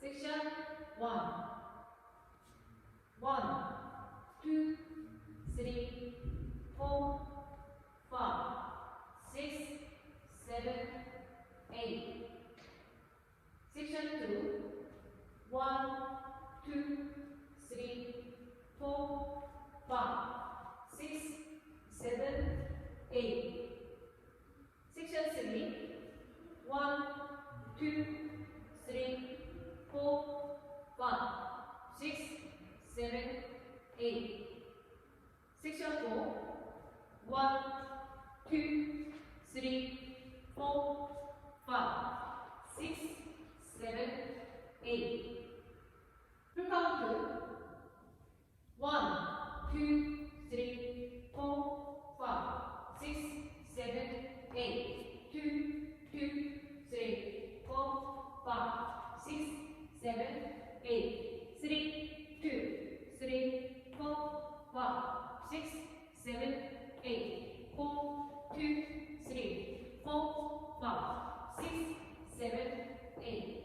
Section 1. 1, 2, 3, 4, 5, 6, 7, 8. Section 2. 1, 2, 3, 4, 5, 6, 7, 8. Section 3. 1, 2, 3, 4, 5, 6, 7, 8. Section 4. 1, 2, 3, 4, 5, 6, 7, 8. Full count. 1, 2, 3, 4, 5, 6, 7, 8. 2, 2, 3, 4, 5, 6, 7, 8. 3, 2, 3, 4, 5, 6, 7, 8. 4, 2, 3, 4, 5, 6, 7, 8.